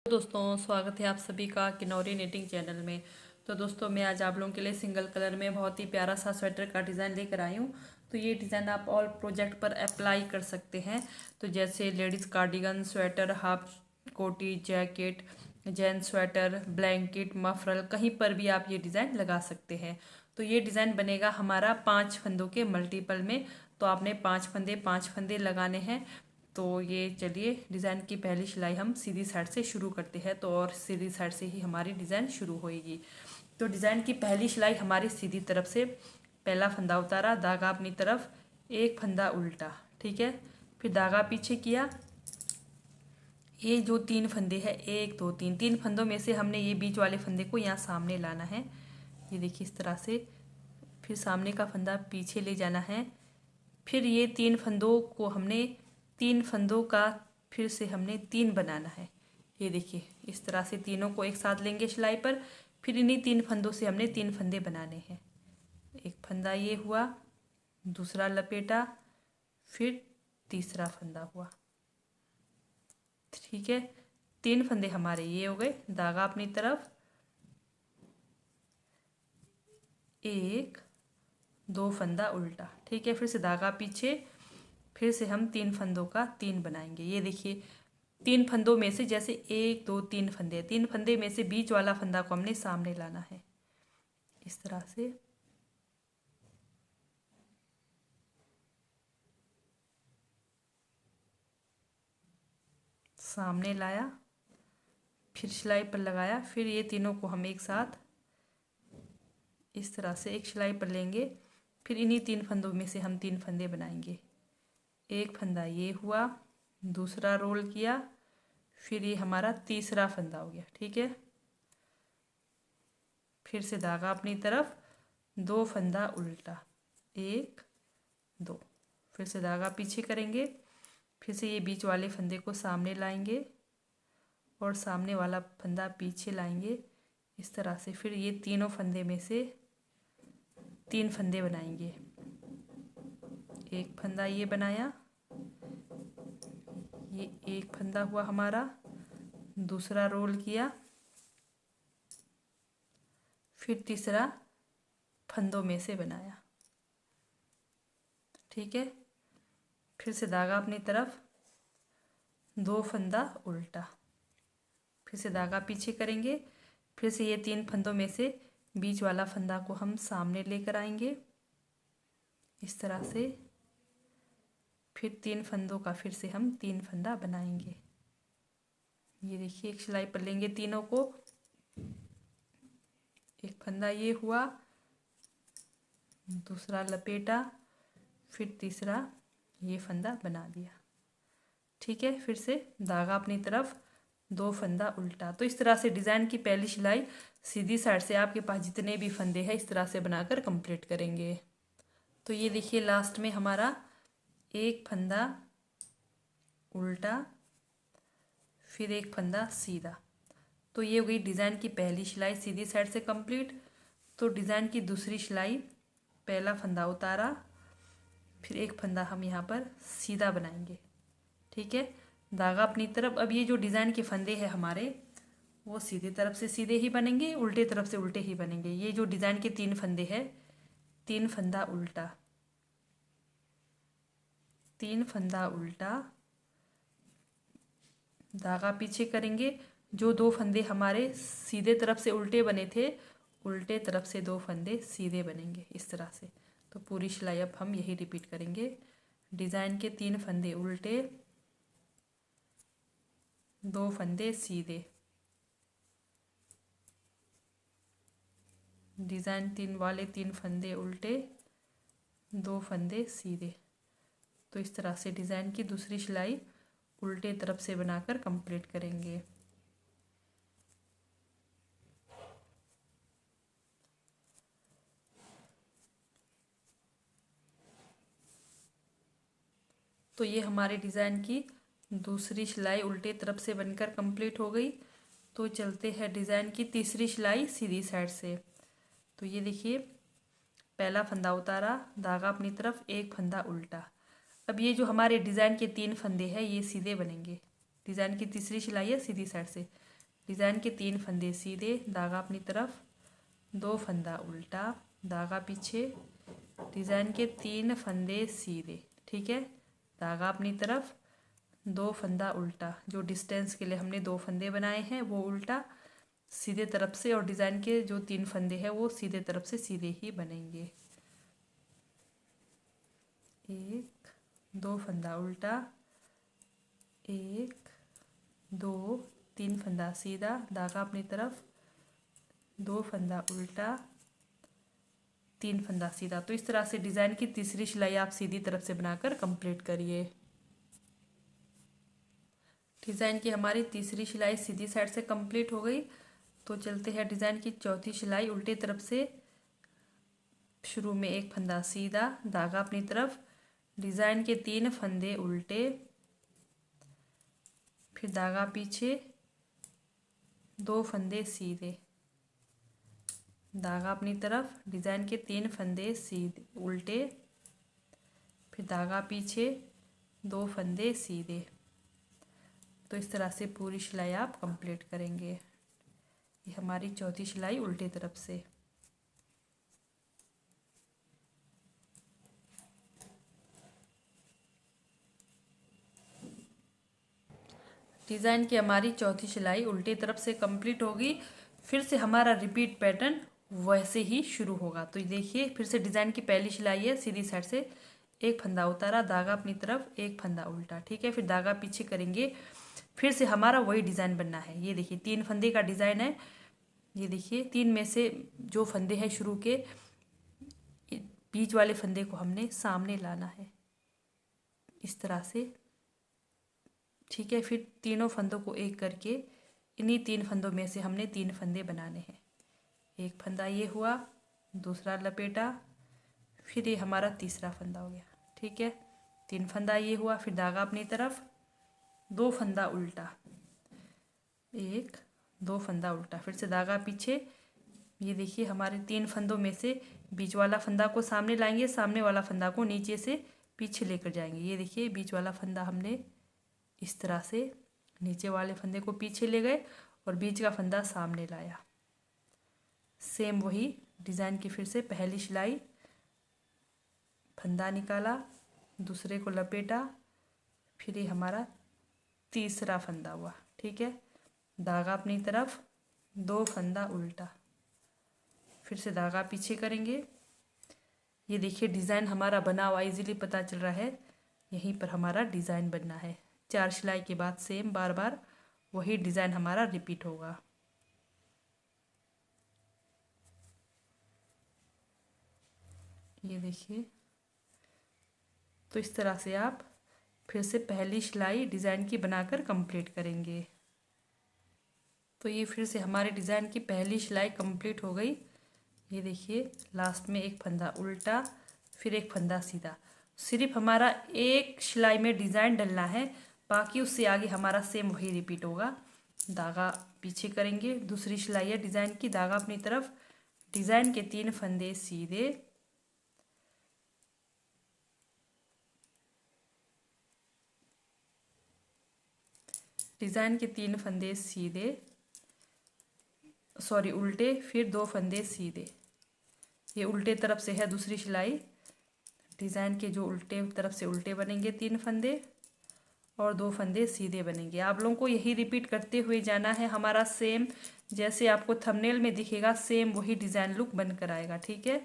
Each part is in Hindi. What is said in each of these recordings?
दोस्तों, स्वागत है आप सभी का किन्नौरी निटिंग चैनल में। तो दोस्तों, मैं आज आप लोगों के लिए सिंगल कलर में बहुत ही प्यारा सा स्वेटर का डिज़ाइन लेकर आई हूँ। तो ये डिज़ाइन आप ऑल प्रोजेक्ट पर अप्लाई कर सकते हैं। तो जैसे लेडीज़ कार्डिगन, स्वेटर, हाफ कोटी, jacket, gents sweater, blanket, muffler, कहीं पर भी आप ये डिज़ाइन लगा सकते हैं। तो ये डिज़ाइन बनेगा हमारा 5 फंदों के मल्टीपल में। तो आपने 5 फंदे लगाने हैं। तो ये चलिए डिज़ाइन की पहली सिलाई हम सीधी साइड से शुरू करते हैं। तो और सीधी साइड से ही हमारी डिज़ाइन शुरू होएगी। तो डिज़ाइन की पहली सिलाई हमारी सीधी तरफ से, पहला फंदा उतारा, धागा अपनी तरफ, एक फंदा उल्टा, ठीक है। फिर धागा पीछे किया। ये जो 3 फंदे हैं, 1 2 3, 3 फंदों में से हमने ये बीच वाले फंदे को यहाँ सामने लाना है। ये देखिए इस तरह से। फिर सामने का फंदा पीछे ले जाना है। फिर ये 3 फंदों को हमने, 3 फंदों का फिर से हमने 3 बनाना है। ये देखिए इस तरह से तीनों को एक साथ लेंगे सिलाई पर। फिर इन्हीं 3 फंदों से हमने 3 फंदे बनाने हैं। एक फंदा ये हुआ, दूसरा लपेटा, फिर तीसरा फंदा हुआ, ठीक है। 3 फंदे हमारे ये हो गए। धागा अपनी तरफ, 1 2 फंदा उल्टा, ठीक है। फिर से धागा पीछे, फिर से हम 3 फंदों का 3 बनाएंगे। ये देखिए 3 फंदों में से, जैसे 1 2 3 फंदे, 3 फंदे में से बीच वाला फंदा को हमने सामने लाना है, इस तरह से। सामने लाया, फिर सिलाई पर लगाया। फिर ये तीनों को हम एक साथ इस तरह से एक सिलाई पर लेंगे। फिर इन्हीं 3 फंदों में से हम 3 फंदे बनाएंगे। एक फंदा ये हुआ, दूसरा रोल किया, फिर ये हमारा तीसरा फंदा हो गया, ठीक है। फिर से धागा अपनी तरफ, 2 फंदा उल्टा, 1 2, फिर से धागा पीछे करेंगे। फिर से ये बीच वाले फंदे को सामने लाएंगे और सामने वाला फंदा पीछे लाएंगे, इस तरह से। फिर ये तीनों फंदे में से 3 फंदे बनाएंगे। एक फंदा ये बनाया, ये एक फंदा हुआ हमारा, दूसरा रोल किया, फिर तीसरा फंदों में से बनाया, ठीक है। फिर से धागा अपनी तरफ, 2 फंदा उल्टा, फिर से धागा पीछे करेंगे। फिर से ये 3 फंदों में से बीच वाला फंदा को हम सामने लेकर आएंगे, इस तरह से। फिर 3 फंदों का फिर से हम 3 फंदा बनाएंगे। ये देखिए एक सिलाई पर लेंगे तीनों को। एक फंदा ये हुआ, दूसरा लपेटा, फिर तीसरा ये फंदा बना दिया, ठीक है। फिर से धागा अपनी तरफ, 2 फंदा उल्टा। तो इस तरह से डिज़ाइन की पहली सिलाई सीधी साइड से आपके पास जितने भी फंदे हैं इस तरह से बनाकर कंप्लीट करेंगे। तो ये देखिए लास्ट में हमारा एक फंदा उल्टा, फिर एक फंदा सीधा। तो ये हो गई डिज़ाइन की पहली सिलाई सीधी साइड से कंप्लीट। तो डिज़ाइन की दूसरी सिलाई, पहला फंदा उतारा, फिर एक फंदा हम यहाँ पर सीधा बनाएंगे, ठीक है। धागा अपनी तरफ। अब ये जो डिज़ाइन के फंदे हैं हमारे, वो सीधी तरफ से सीधे ही बनेंगे, उल्टे तरफ से उल्टे ही बनेंगे। ये जो डिज़ाइन के 3 फंदे हैं, 3 फंदा उल्टा, 3 फंदा उल्टा, धागा पीछे करेंगे। जो 2 फंदे हमारे सीधे तरफ से उल्टे बने थे, उल्टे तरफ से 2 फंदे सीधे बनेंगे, इस तरह से। तो पूरी सिलाई अब हम यही रिपीट करेंगे। डिज़ाइन के 3 फंदे उल्टे, 2 फंदे सीधे, डिज़ाइन 3 फंदे उल्टे, 2 फंदे सीधे। तो इस तरह से डिज़ाइन की दूसरी सिलाई उल्टे तरफ से बनाकर कंप्लीट करेंगे। तो ये हमारे डिज़ाइन की दूसरी सिलाई उल्टे तरफ से बनकर कंप्लीट हो गई। तो चलते हैं डिज़ाइन की तीसरी सिलाई सीधी साइड से। तो ये देखिए पहला फंदा उतारा, धागा अपनी तरफ, एक फंदा उल्टा। अब ये जो हमारे डिज़ाइन के 3 फंदे हैं ये सीधे बनेंगे। डिज़ाइन की तीसरी सिलाई है सीधी साइड से। डिज़ाइन के 3 फंदे सीधे, धागा अपनी तरफ, 2 फंदा उल्टा, धागा पीछे, डिज़ाइन के 3 फंदे सीधे, ठीक है, धागा अपनी तरफ, 2 फंदा उल्टा, जो डिस्टेंस के लिए हमने 2 फंदे बनाए हैं वो उल्टा सीधे तरफ से, और डिज़ाइन के जो 3 फंदे हैं वो सीधे तरफ से सीधे ही बनेंगे। 1 2 फंदा उल्टा, 1 2 3 फंदा सीधा, धागा अपनी तरफ, 2 फंदा उल्टा, 3 फंदा सीधा। तो इस तरह से डिज़ाइन की तीसरी सिलाई आप सीधी तरफ से बनाकर कंप्लीट करिए। डिज़ाइन की हमारी तीसरी सिलाई सीधी साइड से कंप्लीट हो गई। तो चलते हैं डिज़ाइन की चौथी सिलाई उल्टे तरफ से। शुरू में 1 फंदा सीधा, धागा अपनी तरफ, डिज़ाइन के 3 फंदे उल्टे, फिर धागा पीछे, 2 फंदे सीधे, धागा अपनी तरफ, डिज़ाइन के 3 फंदे सीधे उल्टे, फिर धागा पीछे, 2 फंदे सीधे। तो इस तरह से पूरी सिलाई आप कंप्लीट करेंगे। ये हमारी चौथी सिलाई उल्टे तरफ से। डिज़ाइन की हमारी चौथी सिलाई उल्टे तरफ से कंप्लीट होगी। फिर से हमारा रिपीट पैटर्न वैसे ही शुरू होगा। तो देखिए फिर से डिज़ाइन की पहली सिलाई है, सीधी साइड से 1 फंदा उतारा, धागा अपनी तरफ, 1 फंदा उल्टा, ठीक है, फिर धागा पीछे करेंगे। फिर से हमारा वही डिज़ाइन बनना है। ये देखिए 3 फंदे का डिज़ाइन है। ये देखिए 3 में से जो फंदे हैं शुरू के, बीच वाले फंदे को हमने सामने लाना है इस तरह से, ठीक है। फिर तीनों फंदों को एक करके इन्हीं 3 फंदों में से हमने 3 फंदे बनाने हैं। 1 फंदा ये हुआ, दूसरा लपेटा, फिर ये हमारा तीसरा फंदा हो गया, ठीक है। 3 फंदा ये हुआ, फिर धागा अपनी तरफ, 2 फंदा उल्टा, 1 2 फंदा उल्टा, फिर से धागा पीछे। ये देखिए हमारे 3 फंदों में से बीच वाला फंदा को सामने लाएंगे, सामने वाला फंदा को नीचे से पीछे लेकर जाएंगे। ये देखिए बीच वाला फंदा हमने इस तरह से नीचे वाले फंदे को पीछे ले गए और बीच का फंदा सामने लाया। सेम वही डिज़ाइन की फिर से पहली सिलाई, फंदा निकाला, दूसरे को लपेटा, फिर ये हमारा तीसरा फंदा हुआ, ठीक है। धागा अपनी तरफ, 2 फंदा उल्टा, फिर से धागा पीछे करेंगे। ये देखिए डिज़ाइन हमारा बना हुआ इजीली पता चल रहा है, यहीं पर हमारा डिज़ाइन बनना है। 4 सिलाई के बाद सेम बार बार वही डिज़ाइन हमारा रिपीट होगा। ये देखिए, तो इस तरह से आप फिर से पहली सिलाई डिज़ाइन की बनाकर कंप्लीट करेंगे। तो ये फिर से हमारे डिज़ाइन की पहली सिलाई कंप्लीट हो गई। ये देखिए लास्ट में 1 फंदा उल्टा, फिर 1 फंदा सीधा। सिर्फ हमारा एक सिलाई में डिज़ाइन डलना है, बाकी उससे आगे हमारा सेम वही रिपीट होगा। धागा पीछे करेंगे, दूसरी सिलाई है डिज़ाइन की, धागा अपनी तरफ, डिज़ाइन के 3 फंदे सीधे, डिज़ाइन के 3 फंदे सीधे, सॉरी उल्टे, फिर 2 फंदे सीधे। ये उल्टे तरफ से है दूसरी सिलाई। डिज़ाइन के जो उल्टे तरफ से उल्टे बनेंगे 3 फंदे और 2 फंदे सीधे बनेंगे। आप लोगों को यही रिपीट करते हुए जाना है। हमारा सेम जैसे आपको थंबनेल में दिखेगा सेम वही डिज़ाइन लुक बनकर आएगा, ठीक है।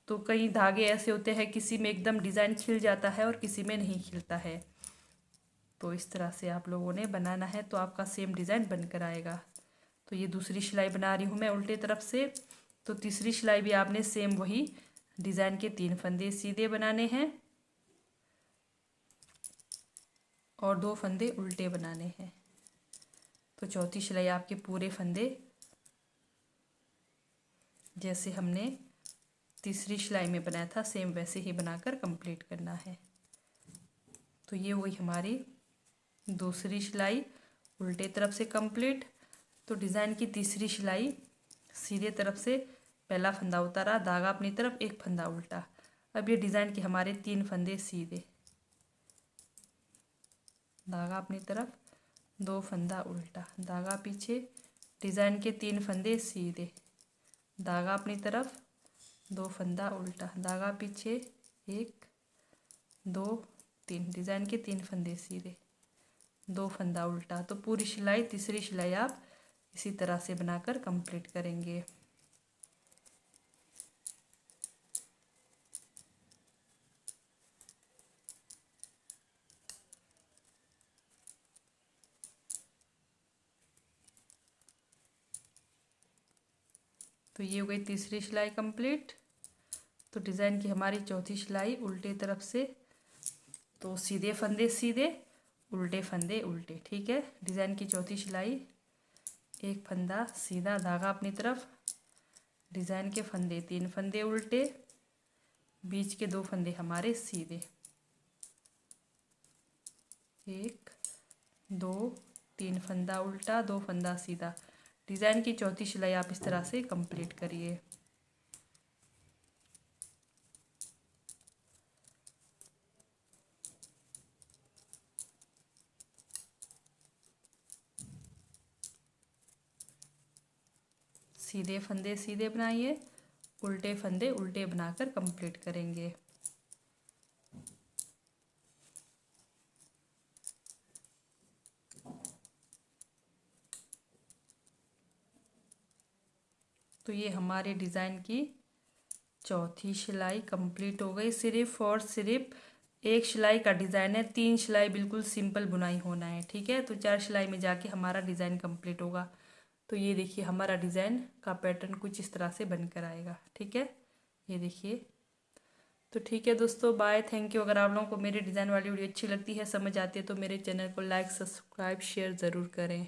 तो कई धागे ऐसे होते हैं, किसी में एकदम डिज़ाइन खिल जाता है और किसी में नहीं खिलता है। तो इस तरह से आप लोगों ने बनाना है, तो आपका सेम डिज़ाइन बनकर आएगा। तो ये दूसरी सिलाई बना रही हूँ मैं उल्टे तरफ से। तो तीसरी सिलाई भी आपने सेम वही डिज़ाइन के 3 फंदे सीधे बनाने हैं और 2 फंदे उल्टे बनाने हैं। तो चौथी सिलाई आपके पूरे फंदे जैसे हमने तीसरी सिलाई में बनाया था सेम वैसे ही बनाकर कंप्लीट करना है। तो ये वही हमारी दूसरी सिलाई उल्टे तरफ से कंप्लीट। तो डिज़ाइन की तीसरी सिलाई सीधे तरफ से पहला फंदा उतारा, धागा अपनी तरफ, 1 फंदा उल्टा। अब ये डिज़ाइन के हमारे 3 फंदे सीधे, धागा अपनी तरफ, 2 फंदा उल्टा, धागा पीछे, डिज़ाइन के 3 फंदे सीधे, धागा अपनी तरफ, 2 फंदा उल्टा, धागा पीछे, 1 2 3, डिज़ाइन के 3 फंदे सीधे, 2 फंदा उल्टा। तो पूरी सिलाई, तीसरी सिलाई आप इसी तरह से बनाकर कंप्लीट करेंगे। तो ये हो गई तीसरी सिलाई कंप्लीट। तो डिज़ाइन की हमारी चौथी सिलाई उल्टे तरफ से, तो सीधे फंदे सीधे, उल्टे फंदे उल्टे, ठीक है। डिज़ाइन की चौथी सिलाई, एक फंदा सीधा, धागा अपनी तरफ, डिज़ाइन के फंदे 3 फंदे उल्टे, बीच के 2 फंदे हमारे सीधे, 1 2 3 फंदा उल्टा, 2 फंदा सीधा। डिज़ाइन की चौथी सिलाई आप इस तरह से कंप्लीट करिए। सीधे फंदे सीधे बनाइए, उल्टे फंदे उल्टे बनाकर कंप्लीट करेंगे। तो ये हमारे डिज़ाइन की चौथी सिलाई कंप्लीट हो गई। सिर्फ और सिर्फ एक सिलाई का डिज़ाइन है, 3 सिलाई बिल्कुल सिंपल बुनाई होना है, ठीक है। तो 4 सिलाई में जाके हमारा डिज़ाइन कंप्लीट होगा। तो ये देखिए हमारा डिज़ाइन का पैटर्न कुछ इस तरह से बनकर आएगा, ठीक है। ये देखिए। तो ठीक है दोस्तों, बाय, थैंक यू। अगर आप लोगों को मेरी डिज़ाइन वाली वीडियो अच्छी लगती है, समझ आती है, तो मेरे चैनल को लाइक, सब्सक्राइब, शेयर ज़रूर करें।